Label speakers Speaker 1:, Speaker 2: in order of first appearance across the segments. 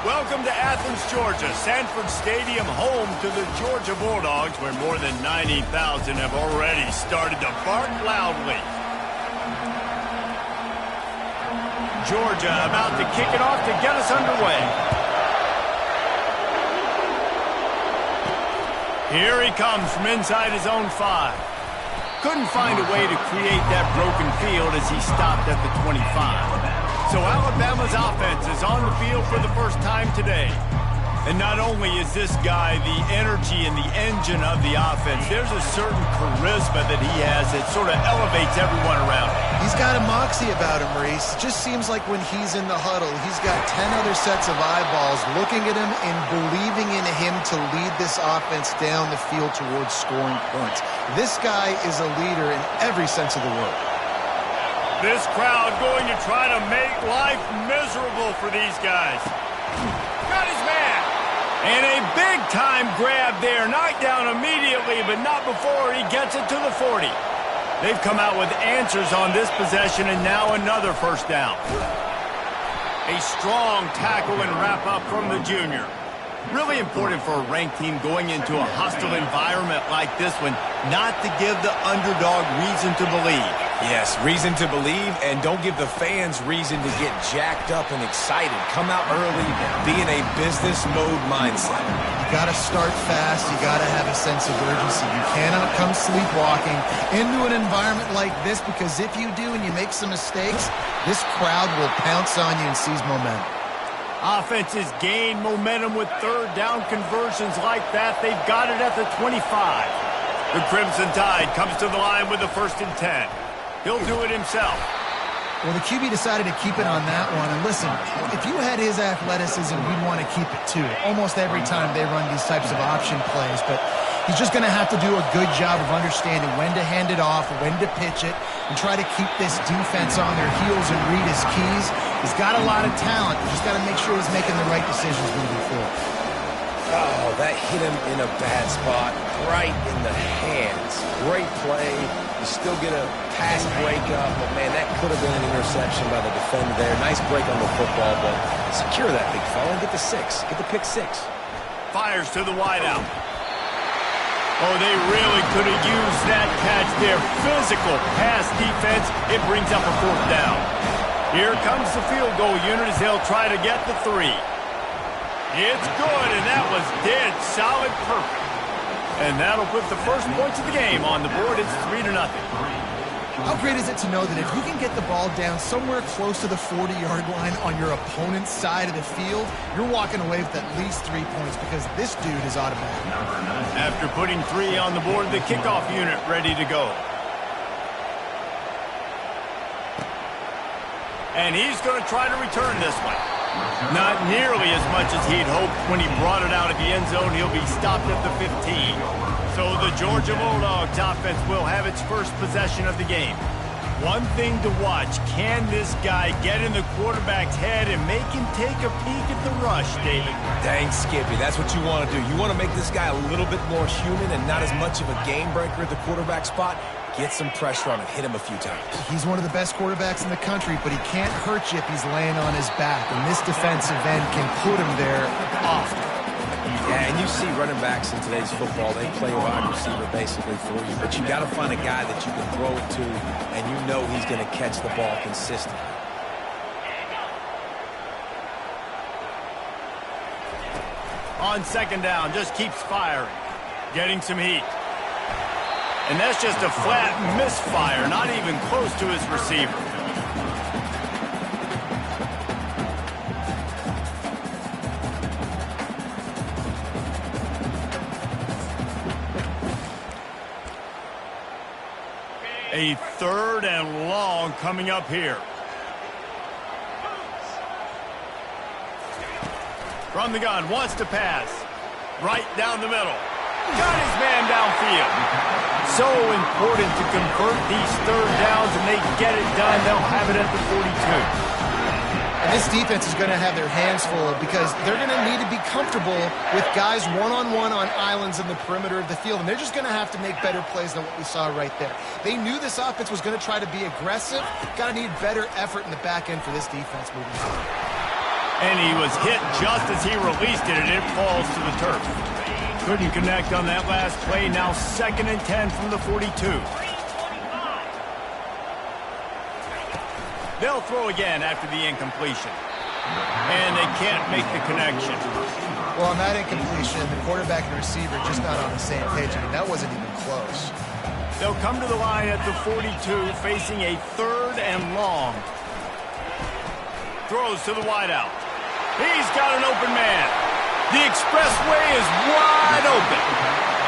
Speaker 1: Welcome to Athens, Georgia, Sanford Stadium, home to the Georgia Bulldogs, where more than 90,000 have already started to bark loudly. Georgia about to kick it off to get us underway. Here he comes from inside his own 5. Couldn't find a way to create that broken field as he stopped at the 25. So Alabama's offense is on the field for the first time today. And not only is this guy the energy and the engine of the offense, there's a certain charisma that he has that sort of elevates everyone around him.
Speaker 2: He's got a moxie about him, Reese. It just seems like when he's in the huddle, he's got 10 other sets of eyeballs looking at him and believing in him to lead this offense down the field towards scoring points. This guy is a leader in every sense of the word.
Speaker 1: This crowd going to try to make life miserable for these guys. Got his man. And a big-time grab there. Knocked down immediately, but not before he gets it to the 40. They've come out with answers on this possession, and now another first down. A strong tackle and wrap-up from the junior. Really important for a ranked team going into a hostile environment like this one, not to give the underdog reason to believe.
Speaker 3: Yes, reason to believe, and don't give the fans reason to get jacked up and excited. Come out early, be in a business mode mindset.
Speaker 2: You got to start fast. You got to have a sense of urgency. You cannot come sleepwalking into an environment like this, because if you do and you make some mistakes, this crowd will pounce on you and seize momentum.
Speaker 1: Offenses gain momentum with third down conversions like that. They've got it at the 25. The Crimson Tide comes to the line with the 1st and 10. He'll do it himself.
Speaker 2: Well, the QB decided to keep it on that one. And listen, if you had his athleticism, you'd want to keep it too. Almost every time they run these types of option plays. But he's just going to have to do a good job of understanding when to hand it off, when to pitch it, and try to keep this defense on their heels and read his keys. He's got a lot of talent. He's just got to make sure he's making the right decisions moving forward.
Speaker 3: Oh, that hit him in a bad spot, right in the hands. Great play. You still get a pass breakup, but man, that could have been an interception by the defender there. Nice break on the football, but secure that big fella and get the 6. Get the pick 6.
Speaker 1: Fires to the wideout. Oh, they really could have used that catch there. Physical pass defense. It brings up a 4th down. Here comes the field goal unit as they'll try to get the 3. It's good, and that was dead solid perfect. And that'll put the first points of the game on the board. It's 3-0.
Speaker 2: How great is it to know that if you can get the ball down somewhere close to the 40-yard line on your opponent's side of the field, you're walking away with at least 3 points, because this dude is automatic.
Speaker 1: After putting 3 on the board, the kickoff unit ready to go. And he's going to try to return this one. Not nearly as much as he'd hoped when he brought it out of the end zone. He'll be stopped at the 15. So the Georgia Bulldogs offense will have its first possession of the game. One thing to watch, can this guy get in the quarterback's head and make him take a peek at the rush, David?
Speaker 3: Dang, Skippy, that's what you want to do. You want to make this guy a little bit more human and not as much of a game breaker at the quarterback spot. Get some pressure on him, hit him a few times.
Speaker 2: He's one of the best quarterbacks in the country, but he can't hurt you if he's laying on his back, and this defensive end can put him there often.
Speaker 3: Yeah, and you see running backs in today's football, they play a wide receiver basically for you, but you got to find a guy that you can throw it to, and you know he's going to catch the ball consistently.
Speaker 1: On 2nd down, just keeps firing, getting some heat. And that's just a flat misfire, not even close to his receiver. A 3rd and long coming up here. From the gun, wants to pass. Right down the middle. Got his man downfield. So important to convert these 3rd downs, and they get it done. They'll have it at the 42.
Speaker 2: And this defense is going to have their hands full, because they're going to need to be comfortable with guys one-on-one on islands in the perimeter of the field, and they're just going to have to make better plays than what we saw right there. They knew this offense was going to try to be aggressive. Got to need better effort in the back end for this defense moving forward.
Speaker 1: And he was hit just as he released it, and it falls to the turf. Couldn't connect on that last play. Now 2nd and 10 from the 42. They'll throw again after the incompletion. And they can't make the connection.
Speaker 2: Well, on that incompletion, the quarterback and receiver just not on the same page. I mean, that wasn't even close.
Speaker 1: They'll come to the line at the 42, facing a 3rd and long. Throws to the wideout. He's got an open man. The expressway is wide open.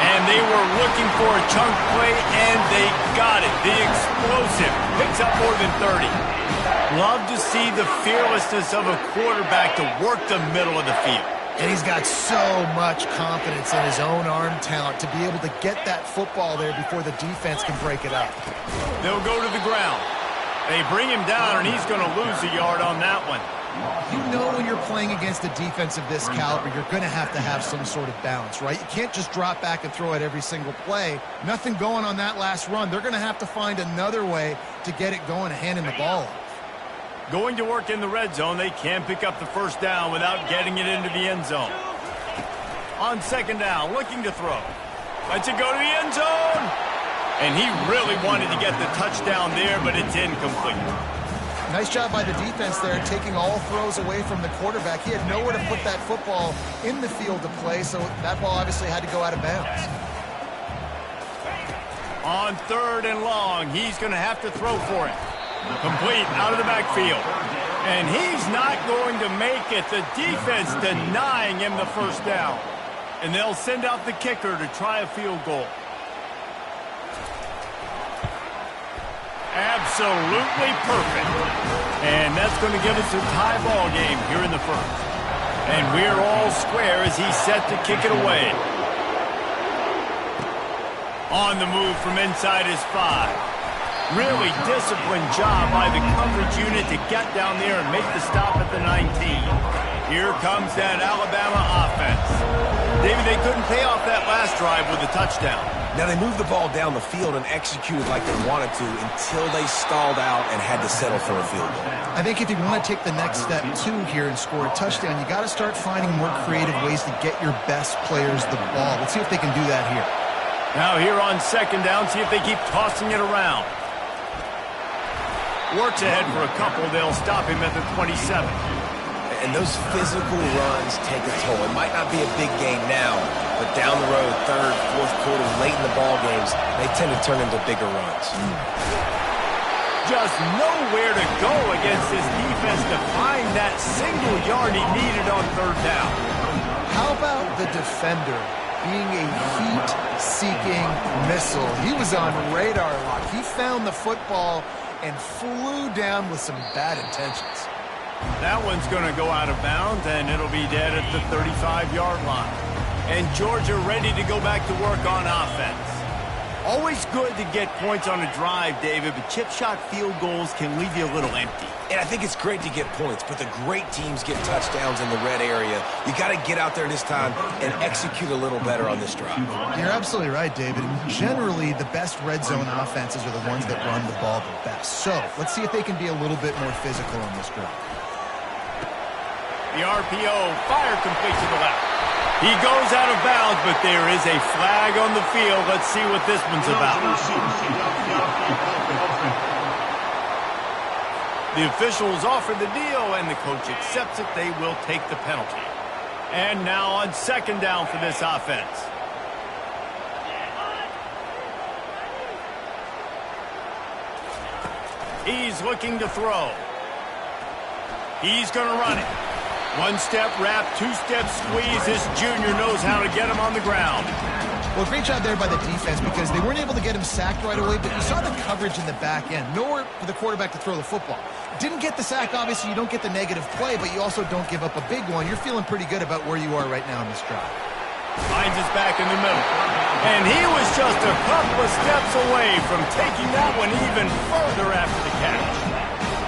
Speaker 1: And they were looking for a chunk play, and they got it. The explosive picks up more than 30. Love to see the fearlessness of a quarterback to work the middle of the field.
Speaker 2: And he's got so much confidence in his own arm talent to be able to get that football there before the defense can break it up.
Speaker 1: They'll go to the ground. They bring him down, and he's going to lose a yard on that one.
Speaker 2: You know when you're playing against a defense of this caliber, you're going to have some sort of balance, right? You can't just drop back and throw it every single play. Nothing going on that last run. They're going to have to find another way to get it going and handing the ball off.
Speaker 1: Going to work in the red zone, they can't pick up the 1st down without getting it into the end zone. On 2nd down, looking to throw. Lets it go to the end zone. And he really wanted to get the touchdown there, but it's incomplete.
Speaker 2: Nice job by the defense there, taking all throws away from the quarterback. He had nowhere to put that football in the field to play, so that ball obviously had to go out of bounds.
Speaker 1: On 3rd and long, he's going to have to throw for it. Complete out of the backfield. And he's not going to make it. The defense denying him the 1st down. And they'll send out the kicker to try a field goal. Absolutely perfect. And that's going to give us a tie ball game here in the 1st. And we're all square as he's set to kick it away. On the move from inside his 5. Really disciplined job by the coverage unit to get down there and make the stop at the 19. Here comes that Alabama offense. David, they couldn't pay off that last drive with a touchdown.
Speaker 3: Now, they moved the ball down the field and executed like they wanted to until they stalled out and had to settle for a field goal.
Speaker 2: I think if you want to take the next step, too, here and score a touchdown, you got to start finding more creative ways to get your best players the ball. Let's see if they can do that here.
Speaker 1: Now here on 2nd down, see if they keep tossing it around. Works ahead for a couple. They'll stop him at the 27.
Speaker 3: And those physical runs take a toll. It might not be a big game now, but down the road, 3rd, 4th quarter, late in the ball games, they tend to turn into bigger runs.
Speaker 1: Just nowhere to go against this defense to find that single yard he needed on 3rd down.
Speaker 2: How about the defender being a heat-seeking missile? He was on radar lock. He found the football and flew down with some bad intentions.
Speaker 1: That one's going to go out of bounds, and it'll be dead at the 35-yard line. And Georgia ready to go back to work on offense. Always good to get points on a drive, David, but chip shot field goals can leave you a little empty.
Speaker 3: And I think it's great to get points, but the great teams get touchdowns in the red area. You got to get out there this time and execute a little better on this drive.
Speaker 2: You're absolutely right, David. And generally, the best red zone offenses are the ones that run the ball the best. So let's see if they can be a little bit more physical on this drive.
Speaker 1: The RPO, fire complete to the left. He goes out of bounds, but there is a flag on the field. Let's see what this one's about. The officials offer the deal, and the coach accepts it. They will take the penalty. And now on 2nd down for this offense. He's looking to throw. He's going to run it. 1-step wrap, 2-step squeeze. This junior knows how to get him on the ground.
Speaker 2: Well, great job there by the defense because they weren't able to get him sacked right away, but you saw the coverage in the back end. Nowhere for the quarterback to throw the football. Didn't get the sack, obviously. You don't get the negative play, but you also don't give up a big one. You're feeling pretty good about where you are right now in this drive.
Speaker 1: Finds his back in the middle. And he was just a couple of steps away from taking that one even further after the catch.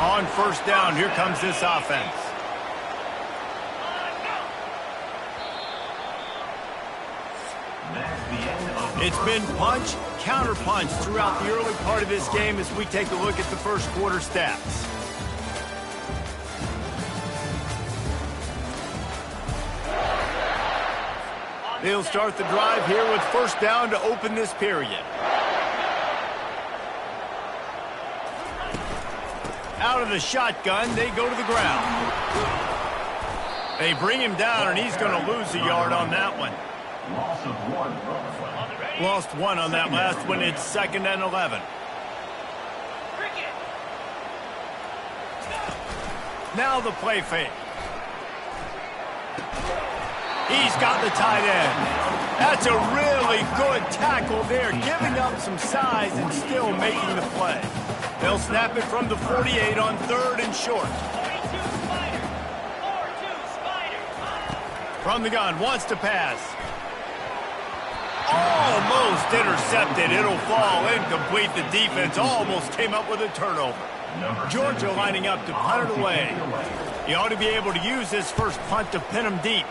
Speaker 1: On 1st down, here comes this offense. It's been punch, counter-punch throughout the early part of this game as we take a look at the 1st quarter stats. They'll start the drive here with first down to open this period. Out of the shotgun, they go to the ground. They bring him down, and he's going to lose a yard on that one. Lost one on that last one. It's 2nd and 11. Now the play fake. He's got the tight end. That's a really good tackle there, giving up some size and still making the play. They'll snap it from the 48 on 3rd and short. From the gun, wants to pass. Almost intercepted. It'll fall incomplete. The defense almost came up with a turnover. Georgia lining up to punt it away. He ought to be able to use this first punt to pin him deep.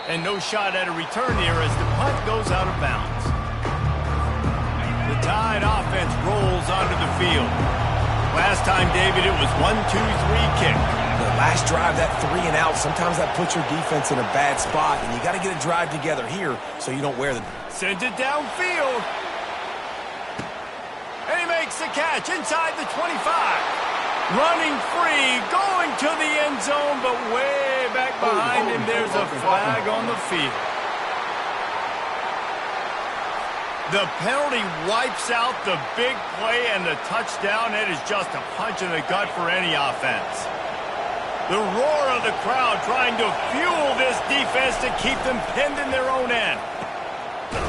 Speaker 1: And no shot at a return here as the punt goes out of bounds. The Tide offense rolls onto the field. Last time, David, it was 1-2-3 kick.
Speaker 3: The last drive, that 3 and out, sometimes that puts your defense in a bad spot, and you got to get a drive together here so you don't wear them.
Speaker 1: Sends it downfield. And he makes the catch inside the 25. Running free, going to the end zone, but way back behind him, there's a flag on the field. The penalty wipes out the big play and the touchdown. It is just a punch in the gut for any offense. The roar of the crowd trying to fuel this defense to keep them pinned in their own end.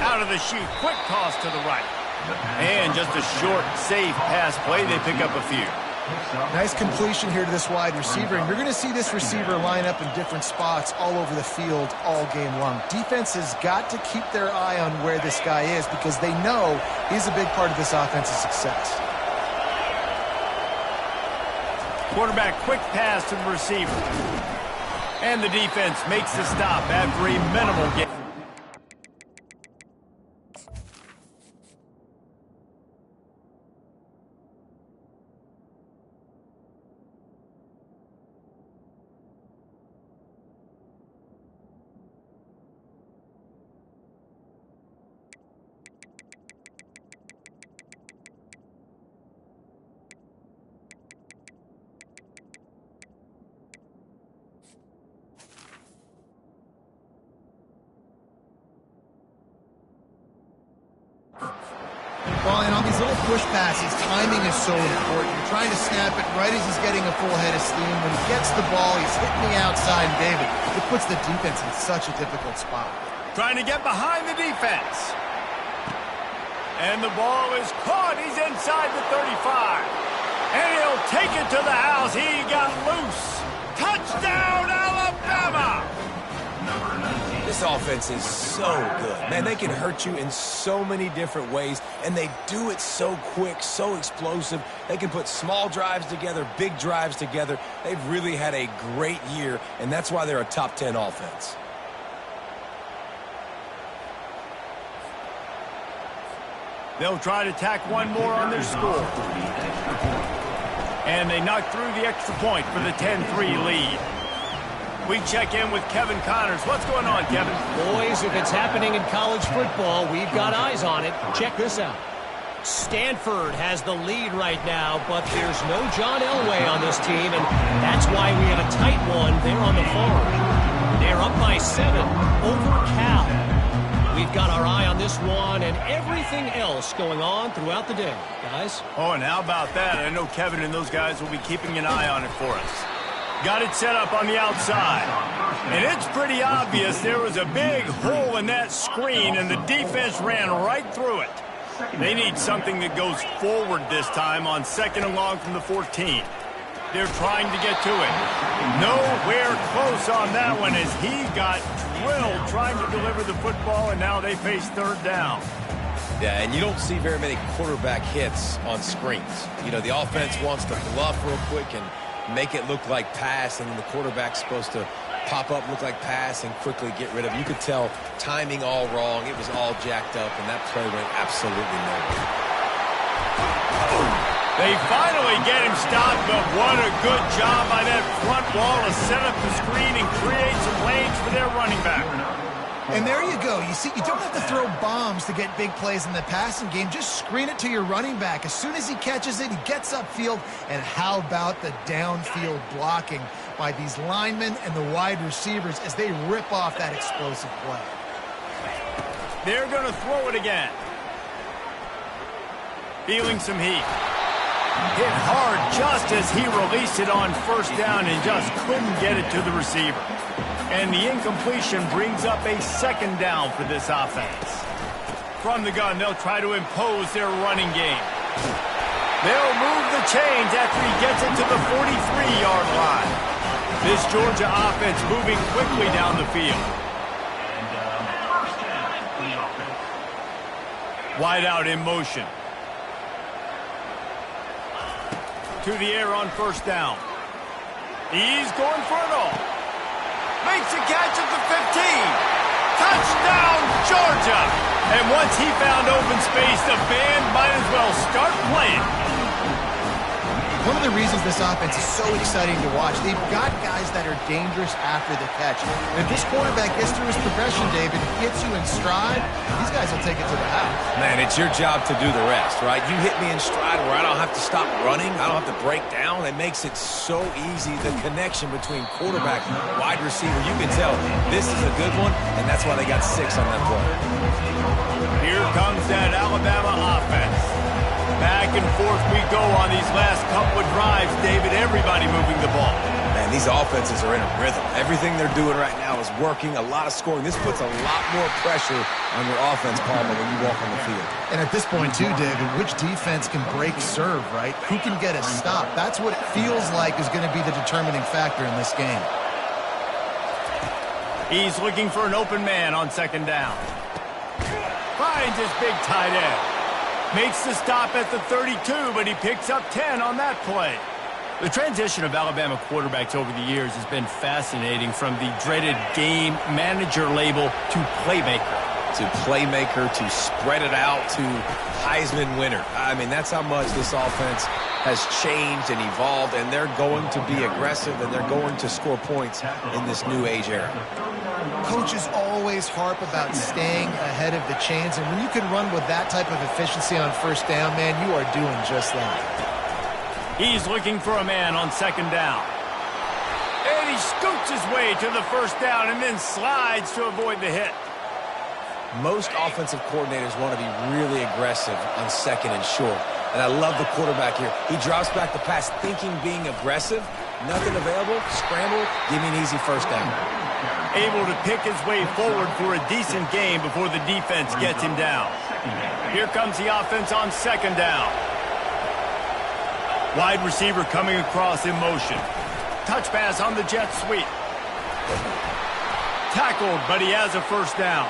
Speaker 1: Out of the chute, quick toss to the right. And just a short, safe pass play. They pick up a few.
Speaker 2: Nice completion here to this wide receiver, and you're going to see this receiver line up in different spots all over the field all game long. Defense has got to keep their eye on where this guy is because they know he's a big part of this offense's success.
Speaker 1: Quarterback, quick pass to the receiver. And the defense makes the stop after a minimal gain.
Speaker 2: Well, and on these little push passes, timing is so important. You're trying to snap it right as he's getting a full head of steam. When he gets the ball, he's hitting the outside, and David, it puts the defense in such a difficult spot.
Speaker 1: Trying to get behind the defense. And the ball is caught. He's inside the 35. And he'll take it to the house. He got loose. Touchdown, Alabama!
Speaker 3: This offense is so good. Man, they can hurt you in so many different ways, and they do it so quick, so explosive. They can put small drives together, big drives together. They've really had a great year, and that's why they're a top 10 offense.
Speaker 1: They'll try to tack one more on their score. And they knock through the extra point for the 10-3 lead. We check in with Kevin Connors. What's going on, Kevin?
Speaker 4: Boys, if it's happening in college football, we've got eyes on it. Check this out. Stanford has the lead right now, but there's no John Elway on this team, and that's why we have a tight one there on the farm. They're up by 7 over Cal. We've got our eye on this one and everything else going on throughout the day, guys.
Speaker 1: Oh, and how about that? I know Kevin and those guys will be keeping an eye on it for us. Got it set up on the outside. And it's pretty obvious there was a big hole in that screen, and the defense ran right through it. They need something that goes forward this time on 2nd and long from the 14. They're trying to get to it. Nowhere close on that one as he got drilled trying to deliver the football, and now they face 3rd down.
Speaker 3: Yeah, and you don't see very many quarterback hits on screens. You know, the offense wants to bluff real quick and make it look like pass, and then the quarterback's supposed to pop up, look like pass, and quickly get rid of it. You could tell timing all wrong. It was all jacked up, and that play went absolutely nowhere.
Speaker 1: They finally get him stopped, but what a good job by that front wall to set up the screen and create some lanes for their running back.
Speaker 2: And there you go. You see, you don't have to throw bombs to get big plays in the passing game. Just screen it to your running back. As soon as he catches it, he gets upfield. And how about the downfield blocking by these linemen and the wide receivers as they rip off that explosive play?
Speaker 1: They're going to throw it again. Feeling some heat. Hit hard just as he released it on first down and just couldn't get it to the receiver. And the incompletion brings up a second down for this offense. From the gun, they'll try to impose their running game. They'll move the chains after he gets it to the 43-yard line. This Georgia offense moving quickly down the field. Wide out in motion. To the air on first down. He's going for it all. Makes a catch at the 15. Touchdown, Georgia! And once he found open space, the band might as well start playing.
Speaker 2: One of the reasons this offense is so exciting to watch, they've got guys that are dangerous after the catch. And if this quarterback gets through his progression, David, hits you in stride, these guys will take it to the house.
Speaker 3: Man, it's your job to do the rest, right? You hit me in stride where I don't have to stop running. I don't have to break down. It makes it so easy. The connection between quarterback and wide receiver, you can tell this is a good one, and that's why they got 6 on that play.
Speaker 1: Here comes that Alabama offense. Back and forth we go on these last couple of drives, David. Everybody moving the ball.
Speaker 3: Man, these offenses are in a rhythm. Everything they're doing right now is working. A lot of scoring. This puts a lot more pressure on your offense, Palmer, when you walk on the field.
Speaker 2: And at this point, too, David, which defense can break serve, right? Who can get a stop? That's what it feels like is going to be the determining factor in this game.
Speaker 1: He's looking for an open man on second down. Finds his big tight end. Makes the stop at the 32, but he picks up 10 on that play. The transition of Alabama quarterbacks over the years has been fascinating, from the dreaded game manager label to playmaker.
Speaker 3: To playmaker, to spread it out, to Heisman winner. I mean, that's how much this offense has changed and evolved, and they're going to be aggressive, and they're going to score points in this new age era.
Speaker 2: Coaches always harp about staying ahead of the chains, and when you can run with that type of efficiency on first down, man, you are doing just that.
Speaker 1: He's looking for a man on second down. And he scoots his way to the first down and then slides to avoid the hit.
Speaker 3: Most offensive coordinators want to be really aggressive on second and short. And I love the quarterback here. He drops back the pass thinking being aggressive. Nothing available. Scramble. Give me an easy first down.
Speaker 1: Able to pick his way forward for a decent game before the defense gets him down. Here comes the offense on second down. Wide receiver coming across in motion. Touch pass on the jet sweep. Tackled, but he has a first down.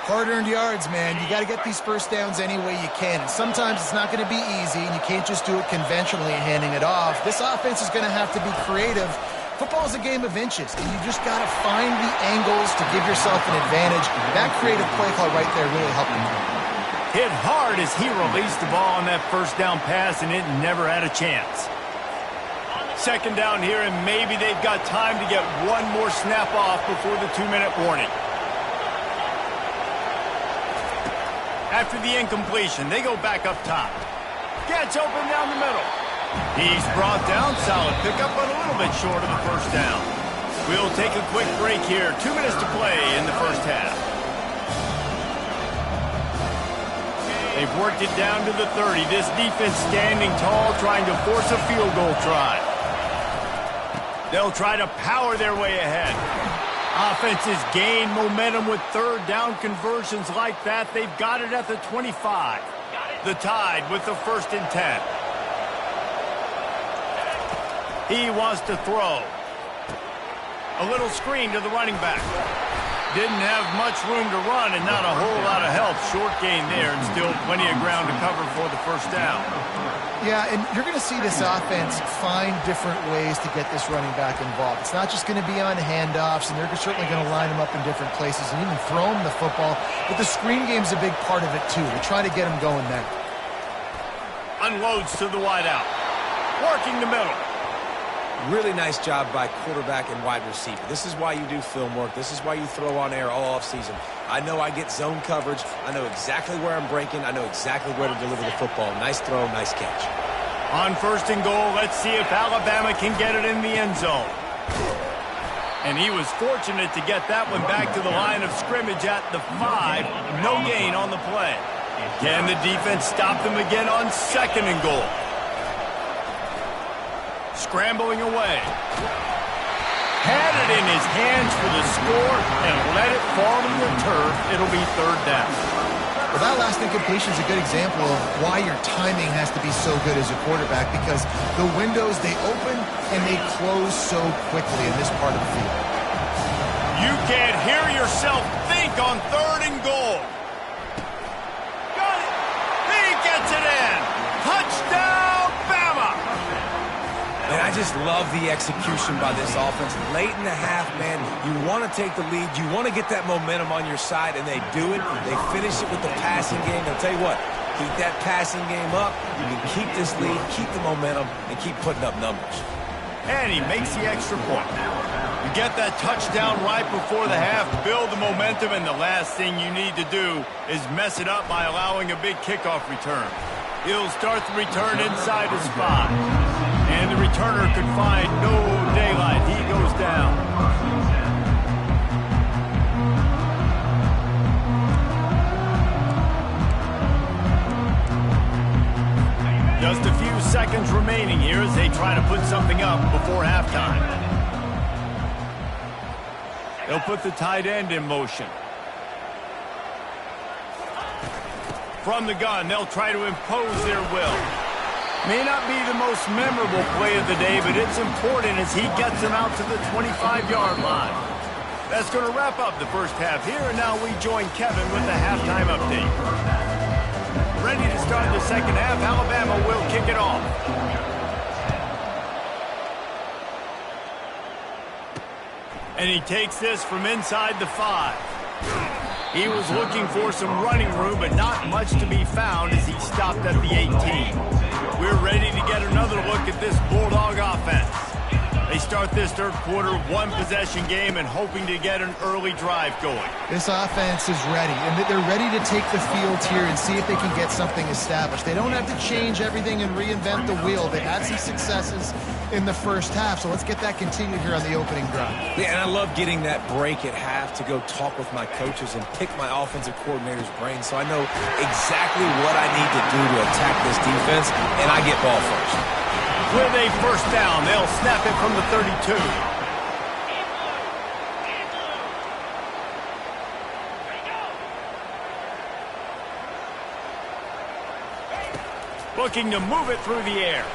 Speaker 2: Hard-earned yards, man. You got to get these first downs any way you can. And sometimes it's not going to be easy, and you can't just do it conventionally and handing it off. This offense is going to have to be creative. Football is a game of inches, and you just got to find the angles to give yourself an advantage. That creative play call right there really helped him.
Speaker 1: Hit hard as he released the ball on that first down pass, and it never had a chance. Second down here, and maybe they've got time to get one more snap off before the 2-minute warning. After the incompletion, they go back up top. Gets open down the middle. He's brought down. Solid pickup, but a little bit short of the first down. We'll take a quick break here. 2 minutes to play in the first half. They've worked it down to the 30. This defense standing tall, trying to force a field goal try. They'll try to power their way ahead. Offenses gain momentum with third down conversions like that. They've got it at the 25. The Tide with the 1st and 10. He wants to throw. A little screen to the running back. Didn't have much room to run and not a whole lot of help. Short gain there and still plenty of ground to cover for the first down.
Speaker 2: Yeah, and you're going to see this offense find different ways to get this running back involved. It's not just going to be on handoffs, and they're certainly going to line him up in different places and even throw him the football. But the screen game's a big part of it, too. They're trying to get him going there.
Speaker 1: Unloads to the wideout. Working the middle.
Speaker 3: Really nice job by quarterback and wide receiver. This is why you do film work. This is why you throw on air all offseason. I know I get zone coverage. I know exactly where I'm breaking. I know exactly where to deliver the football. Nice throw, nice catch.
Speaker 1: On 1st and goal, let's see if Alabama can get it in the end zone. And he was fortunate to get that one back to the line of scrimmage at the 5. No gain on the play. Can the defense stop them again on 2nd and goal? Scrambling away. Had it in his hands for the score and let it fall to the turf. It'll be 3rd down.
Speaker 2: Well, that last incompletion is a good example of why your timing has to be so good as a quarterback, because the windows, they open and they close so quickly in this part of the field.
Speaker 1: You can't hear yourself think on 3rd and goal. Got it. He gets it in. Touchdown, Bama.
Speaker 3: Man, I just love the execution by this offense. Late in the half, man, you want to take the lead. You want to get that momentum on your side, and they do it. They finish it with the passing game. I'll tell you what, keep that passing game up. You can keep this lead, keep the momentum, and keep putting up numbers.
Speaker 1: And he makes the extra point. You get that touchdown right before the half, build the momentum, and the last thing you need to do is mess it up by allowing a big kickoff return. He'll start the return inside his spot. And the returner could find no daylight. He goes down. Just a few seconds remaining here as they try to put something up before halftime. They'll put the tight end in motion. From the gun, they'll try to impose their will. May not be the most memorable play of the day, but it's important as he gets them out to the 25-yard line. That's going to wrap up the first half here, and now we join Kevin with the halftime update. Ready to start the second half, Alabama will kick it off. And he takes this from inside the 5. He was looking for some running room, but not much to be found as he stopped at the 18. We're ready to get another look at this Bulldog offense. They start this third quarter one-possession game and hoping to get an early drive going.
Speaker 2: This offense is ready, and they're ready to take the field here and see if they can get something established. They don't have to change everything and reinvent the wheel. They had some successes in the first half, so let's get that continued here on the opening drive.
Speaker 3: Yeah, and I love getting that break at half to go talk with my coaches and pick my offensive coordinator's brain so I know exactly what I need to do to attack this defense, and I get ball first.
Speaker 1: With a first down, they'll snap it from the 32. Looking to move it through the air.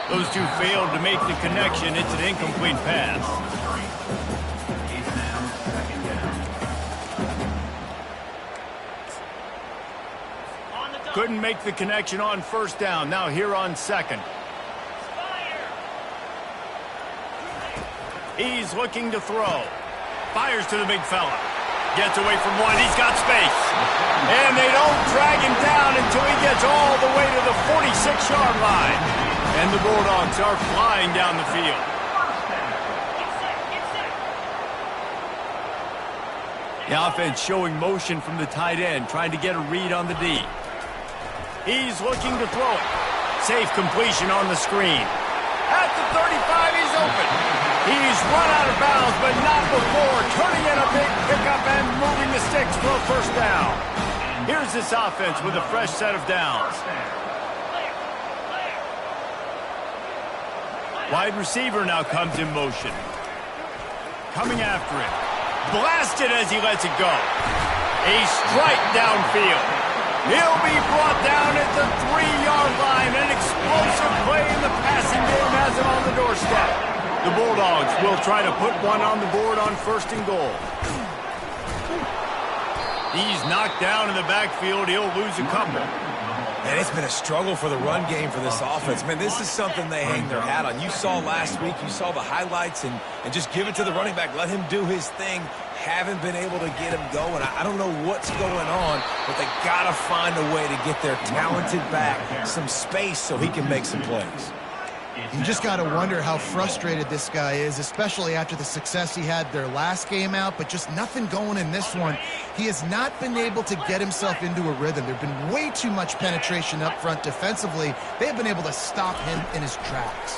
Speaker 1: Those two failed to make the connection. It's an incomplete pass. Couldn't make the connection on first down. Now here on second. He's looking to throw. Fires to the big fella. Gets away from one. He's got space. And they don't drag him down until he gets all the way to the 46-yard line. And the Bulldogs are flying down the field. The offense showing motion from the tight end, trying to get a read on the D. He's looking to throw it. Safe completion on the screen. At the 35, he's open. He's run out of bounds, but not before turning in a big pickup and moving the sticks for a first down. Here's this offense with a fresh set of downs. Wide receiver now comes in motion. Coming after it. Blasted as he lets it go. A strike downfield. He'll be brought down at the 3-yard line. An explosive play in the passing game has him on the doorstep. The Bulldogs will try to put one on the board on first and goal. He's knocked down in the backfield. He'll lose a couple.
Speaker 3: Man, it's been a struggle for the run game for this offense. Man, this is something they hang their hat on. You saw last week, you saw the highlights, and just give it to the running back. Let him do his thing. Haven't been able to get him going. I don't know what's going on, but they got to find a way to get their talented back some space so he can make some plays.
Speaker 2: You just got to wonder how frustrated this guy is, especially after the success he had their last game out, but just nothing going in this one. He has not been able to get himself into a rhythm. There's been way too much penetration up front defensively. They've been able to stop him in his tracks.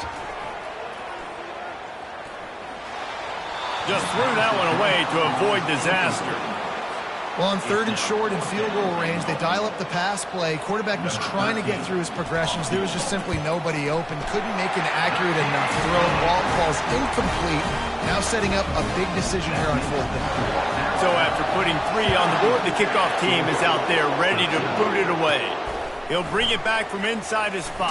Speaker 1: Just threw that one away to avoid disaster.
Speaker 2: Well, on 3rd and short and field goal range, they dial up the pass play. Quarterback was trying to get through his progressions. There was just simply nobody open. Couldn't make an accurate enough throw. Ball falls incomplete. Now setting up a big decision here on 4th down.
Speaker 1: So after putting 3 on the board, the kickoff team is out there ready to boot it away. He'll bring it back from inside his 5.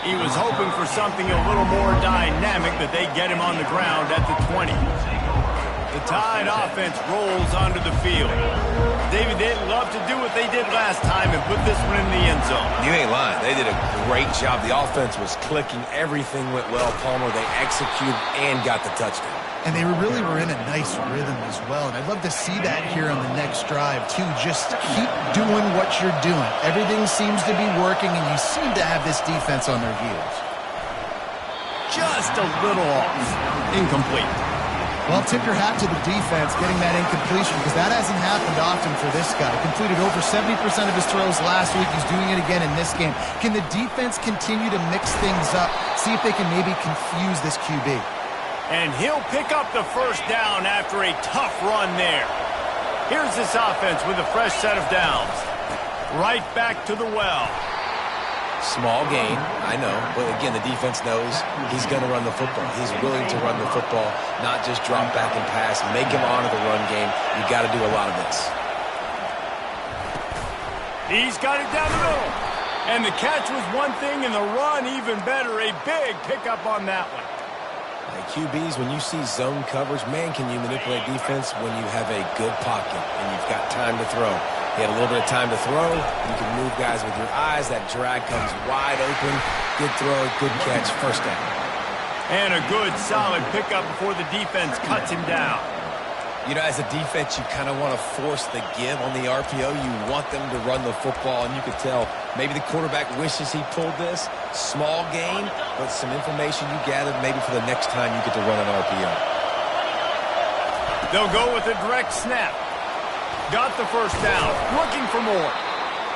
Speaker 1: He was hoping for something a little more dynamic, but they get him on the ground at the 20. The Tide offense rolls onto the field. David, they'd love to do what they did last time and put this one in the end zone.
Speaker 3: You ain't lying. They did a great job. The offense was clicking. Everything went well, Palmer. They executed and got the touchdown.
Speaker 2: And they really were in a nice rhythm as well. And I'd love to see that here on the next drive, too. Just keep doing what you're doing. Everything seems to be working, and you seem to have this defense on their heels.
Speaker 1: Just a little off. Incomplete.
Speaker 2: Well, tip your hat to the defense getting that incompletion, because that hasn't happened often for this guy. Completed over 70% of his throws last week. He's doing it again in this game. Can the defense continue to mix things up, see if they can maybe confuse this QB?
Speaker 1: And he'll pick up the first down after a tough run there. Here's this offense with a fresh set of downs. Right back to the well.
Speaker 3: Small gain, I know, but again, the defense knows he's going to run the football. He's willing to run the football, not just drop back and pass, make him honor the run game. You got to do a lot of this.
Speaker 1: He's got it down the middle. And the catch was one thing, and the run even better. A big pickup on that one.
Speaker 3: QBs, when you see zone coverage, man, can you manipulate defense when you have a good pocket and you've got time to throw. He had a little bit of time to throw. You can move guys with your eyes. That drag comes wide open. Good throw, good catch, first down.
Speaker 1: And a good, solid pickup before the defense cuts him down.
Speaker 3: You know, as a defense, you kind of want to force the give on the RPO. You want them to run the football, and you could tell maybe the quarterback wishes he pulled this. Small gain, but some information you gathered maybe for the next time you get to run an RPO.
Speaker 1: They'll go with a direct snap. Got the first down. Looking for more.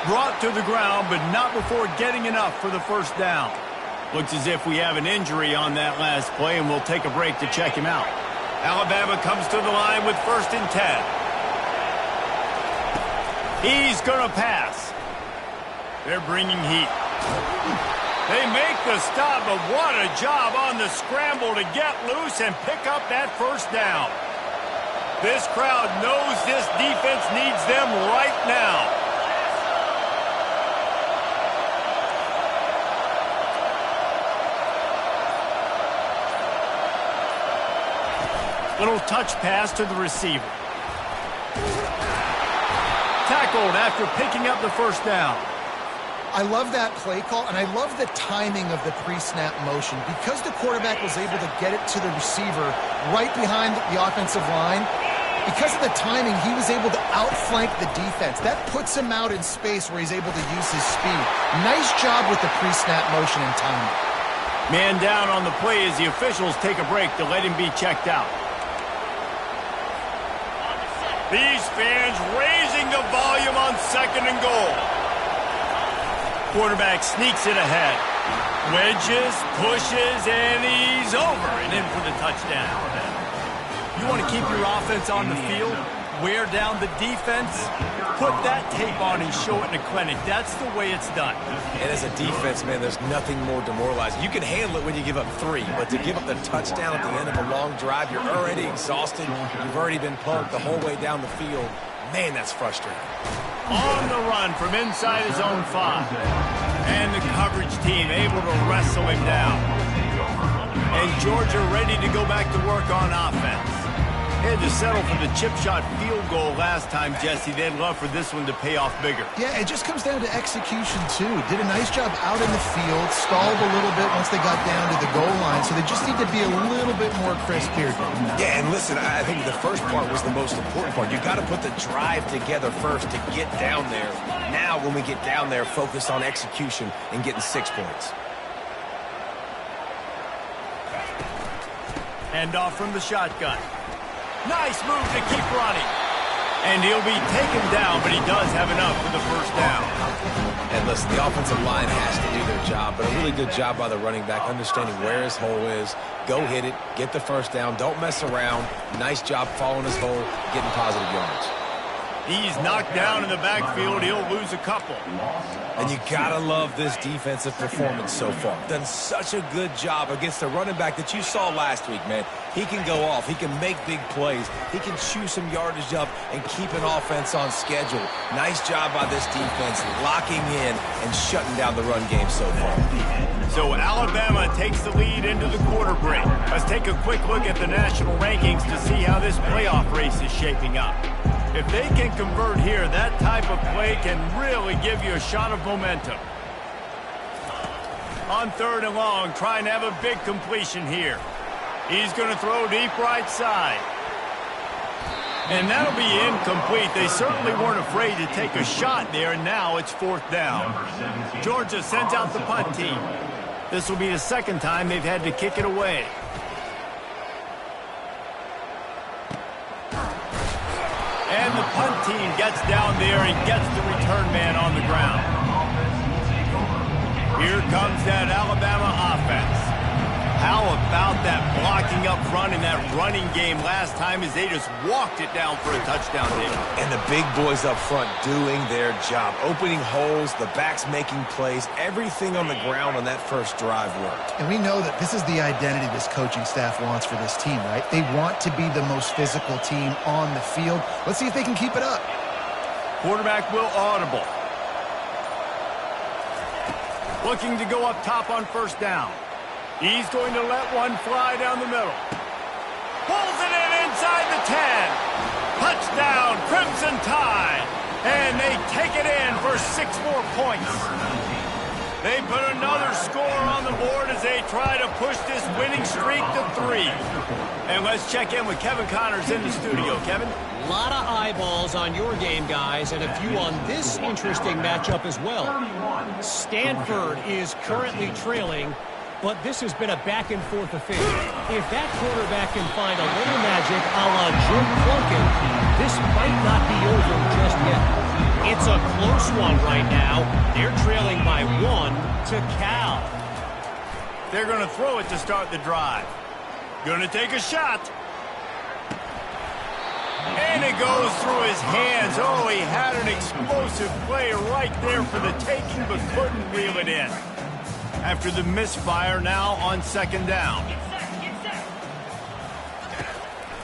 Speaker 1: Brought to the ground, but not before getting enough for the first down. Looks as if we have an injury on that last play, and we'll take a break to check him out. Alabama comes to the line with 1st and 10. He's going to pass. They're bringing heat. They make the stop, but what a job on the scramble to get loose and pick up that first down. This crowd knows this defense needs them right now. Little touch pass to the receiver. Tackled after picking up the first down.
Speaker 2: I love that play call, and I love the timing of the pre-snap motion. Because the quarterback was able to get it to the receiver right behind the offensive line, because of the timing, he was able to outflank the defense. That puts him out in space where he's able to use his speed. Nice job with the pre-snap motion and timing.
Speaker 1: Man down on the play as the officials take a break to let him be checked out. These fans raising the volume on 2nd and goal. Quarterback sneaks it ahead. Wedges, pushes, and he's over and in for the touchdown. You want to keep your offense on the field, wear down the defense, put that tape on and show it in a clinic. That's the way it's done.
Speaker 3: And as a defense, man, there's nothing more demoralizing. You can handle it when you give up 3, but to give up the touchdown at the end of a long drive, you're already exhausted. You've already been punked the whole way down the field. Man, that's frustrating.
Speaker 1: On the run from inside his own 5. And the coverage team able to wrestle him down. And Georgia ready to go back to work on offense. They had to settle for the chip shot field goal last time, Jesse. They'd love for this one to pay off bigger.
Speaker 2: Yeah, it just comes down to execution, too. Did a nice job out in the field, stalled a little bit once they got down to the goal line, so they just need to be a little bit more crisp here.
Speaker 3: Yeah, and listen, I think the first part was the most important part. You got to put the drive together first to get down there. Now, when we get down there, focus on execution and getting 6 points.
Speaker 1: Hand off from the shotgun. Nice move to keep running. And he'll be taken down, but he does have enough for the first down.
Speaker 3: And listen, the offensive line has to do their job, but a really good job by the running back, understanding where his hole is. Go hit it, get the first down, don't mess around. Nice job following his hole, getting positive yards.
Speaker 1: He's knocked down in the backfield. He'll lose a couple.
Speaker 3: And you gotta love this defensive performance so far. Done such a good job against the running back that you saw last week, man. He can go off. He can make big plays. He can chew some yardage up and keep an offense on schedule. Nice job by this defense locking in and shutting down the run game so far.
Speaker 1: So Alabama takes the lead into the quarter break. Let's take a quick look at the national rankings to see how this playoff race is shaping up. If they can convert here, that type of play can really give you a shot of momentum. On 3rd and long, trying to have a big completion here. He's going to throw deep right side. And that'll be incomplete. They certainly weren't afraid to take a shot there, and now it's 4th down. Georgia sends out the punt team. This will be the second time they've had to kick it away. And the punt team gets down there and gets the return man on the ground. Here comes that Alabama offense. How about that blocking up front in that running game last time as they just walked it down for a touchdown there.
Speaker 3: And the big boys up front doing their job. Opening holes, the backs making plays. Everything on the ground on that first drive worked.
Speaker 2: And we know that this is the identity this coaching staff wants for this team, right? They want to be the most physical team on the field. Let's see if they can keep it up.
Speaker 1: Quarterback will audible. Looking to go up top on 1st down. He's going to let one fly down the middle. Pulls it in inside the 10. Touchdown, Crimson Tide. And they take it in for 6 more points. They put another score on the board as they try to push this winning streak to 3. And let's check in with Kevin Connors in the studio. Kevin?
Speaker 4: A lot of eyeballs on your game, guys, and a few on this interesting matchup as well. Stanford is currently trailing, but this has been a back-and-forth affair. If that quarterback can find a little magic a la Jim Plunkett, this might not be over just yet. It's a close one right now. They're trailing by 1 to Cal.
Speaker 1: They're going to throw it to start the drive. Going to take a shot. And it goes through his hands. Oh, he had an explosive play right there for the taking, but couldn't reel it in. After the misfire, now on 2nd down.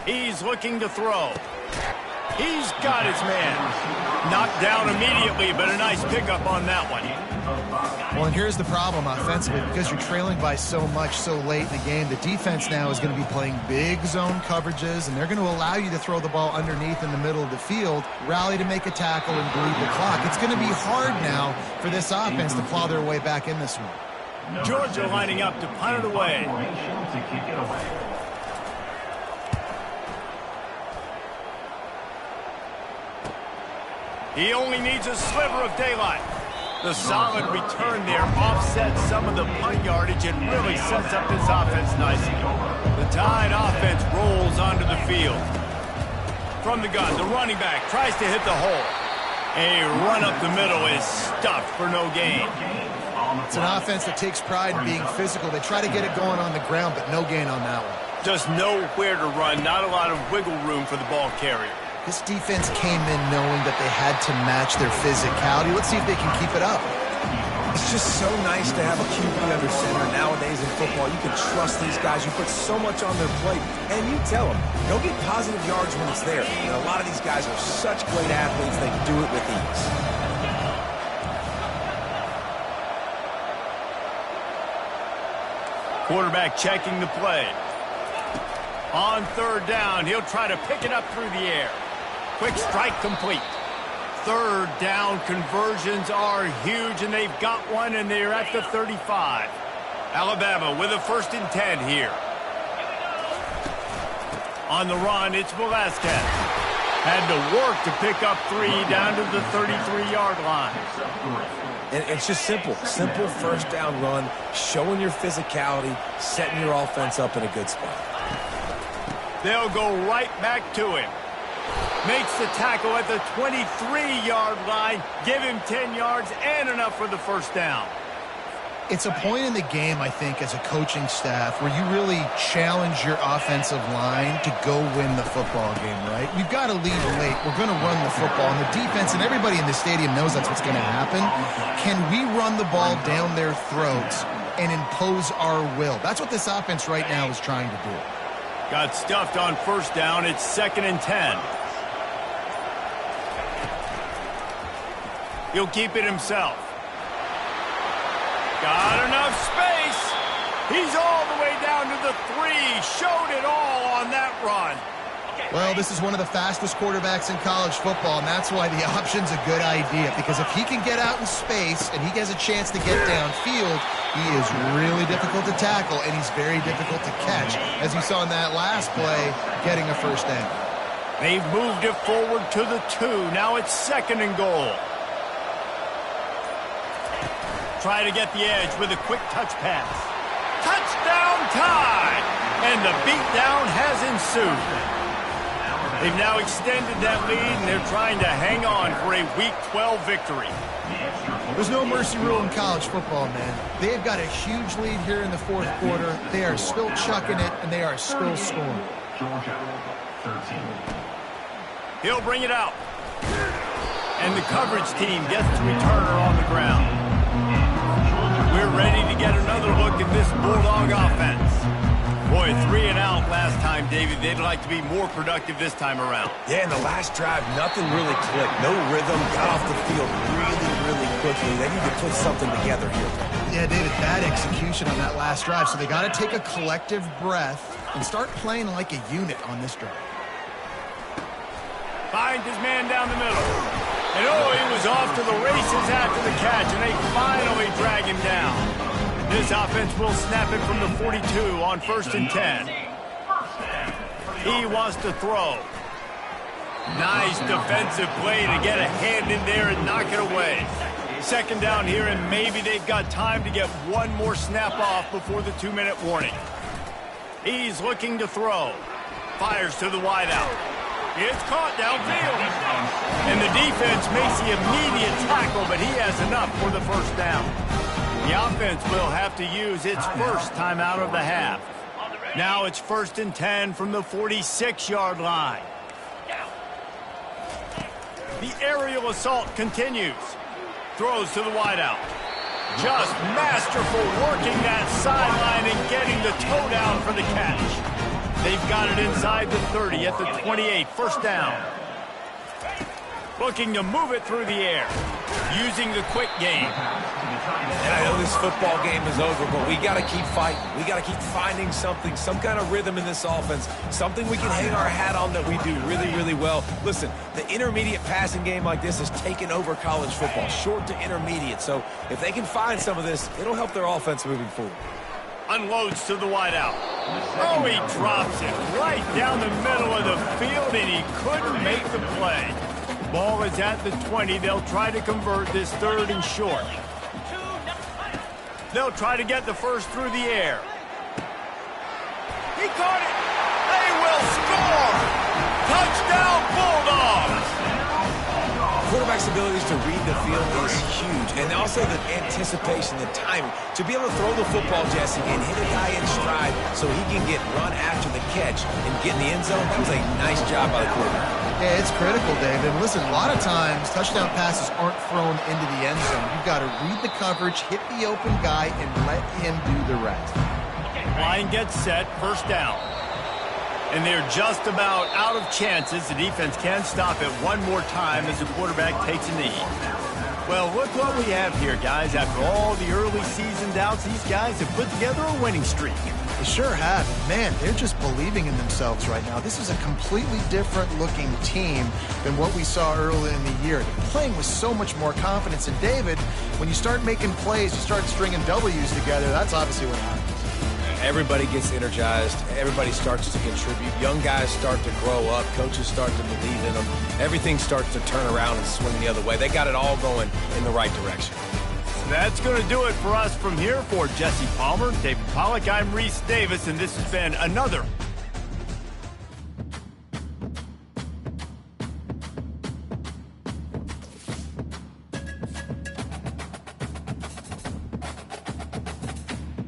Speaker 1: He's looking to throw. He's got his man. Knocked down immediately, but a nice pickup on that one.
Speaker 2: Well, and here's the problem offensively. Because you're trailing by so much so late in the game, the defense now is going to be playing big zone coverages, and they're going to allow you to throw the ball underneath in the middle of the field, rally to make a tackle, and bleed the clock. It's going to be hard now for this offense to claw their way back in this one.
Speaker 1: Georgia lining up to punt it away. He only needs a sliver of daylight. The solid return there offsets some of the punt yardage and really sets up this offense nicely. The Tide offense rolls onto the field. From the gun, the running back tries to hit the hole. A run up the middle is stuffed for no gain.
Speaker 2: It's an offense that takes pride in being physical. They try to get it going on the ground, but no gain on that one.
Speaker 1: Just nowhere to run, not a lot of wiggle room for the ball carrier.
Speaker 2: This defense came in knowing that they had to match their physicality. Let's see if they can keep it up.
Speaker 3: It's just so nice to have a QB under center. Nowadays in football, you can trust these guys. You put so much on their plate, and you tell them, go get positive yards when it's there. And a lot of these guys are such great athletes, they do it with ease.
Speaker 1: Quarterback checking the play. On third down, he'll try to pick it up through the air. Quick strike complete. Third down conversions are huge, and they've got one, and they're at the 35. Alabama with a 1st and 10 here. On the run, it's Velasquez. Had to work to pick up 3 down to the 33-yard line.
Speaker 3: And it's just simple. Simple first down run, showing your physicality, setting your offense up in a good spot.
Speaker 1: They'll go right back to him. Makes the tackle at the 23-yard line. Give him 10 yards and enough for the 1st down.
Speaker 2: It's a point in the game, I think, as a coaching staff where you really challenge your offensive line to go win the football game, right? We've got to lead late. We're going to run the football. And the defense and everybody in the stadium knows that's what's going to happen. Can we run the ball down their throats and impose our will? That's what this offense right now is trying to do.
Speaker 1: Got stuffed on 1st down. It's 2nd and 10. He'll keep it himself. Got enough space. He's all the way down to the 3. Showed it all on that run.
Speaker 2: Well, this is one of the fastest quarterbacks in college football, and that's why the option's a good idea. Because if he can get out in space and he has a chance to get downfield, he is really difficult to tackle, and he's very difficult to catch. As you saw in that last play, getting a 1st down.
Speaker 1: They've moved it forward to the 2. Now it's 2nd and goal. Try to get the edge with a quick touch pass. Touchdown time! And the beatdown has ensued. They've now extended that lead, and they're trying to hang on for a Week 12 victory.
Speaker 2: There's no mercy rule in college football, man. They've got a huge lead here in the 4th quarter. They are still chucking it, and they are still scoring.
Speaker 1: He'll bring it out. And the coverage team gets the returner on the ground. We're ready to get another look at this Bulldog offense. Boy, 3 and out last time, David. They'd like to be more productive this time around.
Speaker 3: Yeah, in the last drive, nothing really clicked. No rhythm, got off the field really quickly. They need to put something together here.
Speaker 2: Yeah, David, bad execution on that last drive. So they got to take a collective breath and start playing like a unit on this drive.
Speaker 1: Finds his man down the middle. And oh, he was off to the races after the catch, and they finally drag him down. This offense will snap it from the 42 on 1st and 10. He wants to throw. Nice defensive play to get a hand in there and knock it away. 2nd down here, and maybe they've got time to get one more snap off before the 2-minute warning. He's looking to throw. Fires to the wideout. It's caught downfield. And the defense makes the immediate tackle, but he has enough for the 1st down. The offense will have to use its 1st timeout of the half. Now it's 1st and 10 from the 46-yard line. The aerial assault continues. Throws to the wideout. Just masterful working that sideline and getting the toe down for the catch. They've got it inside the 30 at the 28, 1st down. Looking to move it through the air, using the quick game.
Speaker 3: And I know this football game is over, but we got to keep fighting. We got to keep finding something, some kind of rhythm in this offense, something we can hang our hat on that we do really well. Listen, the intermediate passing game like this has taken over college football, short to intermediate. So if they can find some of this, it'll help their offense moving forward.
Speaker 1: Unloads to the wideout. Oh, he drops it right down the middle of the field, and he couldn't make the play. Ball is at the 20. They'll try to convert this 3rd and short. They'll try to get the 1st through the air. He caught it. They will score. Touchdown, Bulldogs.
Speaker 3: Quarterback's abilities to read the field is huge, and also the anticipation, the timing. To be able to throw the football, Jesse, and hit a guy in stride so he can get run after the catch and get in the end zone, that was a nice job by the quarterback.
Speaker 2: Yeah, it's critical, David. Listen, a lot of times touchdown passes aren't thrown into the end zone. You've got to read the coverage, hit the open guy, and let him do the rest.
Speaker 1: Line gets set, 1st down. And they're just about out of chances. The defense can stop it one more time as the quarterback takes a knee. Well, look what we have here, guys. After all the early season doubts, these guys have put together a winning streak.
Speaker 2: They sure have. Man, they're just believing in themselves right now. This is a completely different looking team than what we saw early in the year. They're playing with so much more confidence. And David, when you start making plays, you start stringing W's together, that's obviously what happens.
Speaker 3: Everybody gets energized. Everybody starts to contribute. Young guys start to grow up. Coaches start to believe in them. Everything starts to turn around and swing the other way. They got it all going in the right direction.
Speaker 1: That's going to do it for us from here. For Jesse Palmer, David Pollack, I'm Reese Davis, and this has been another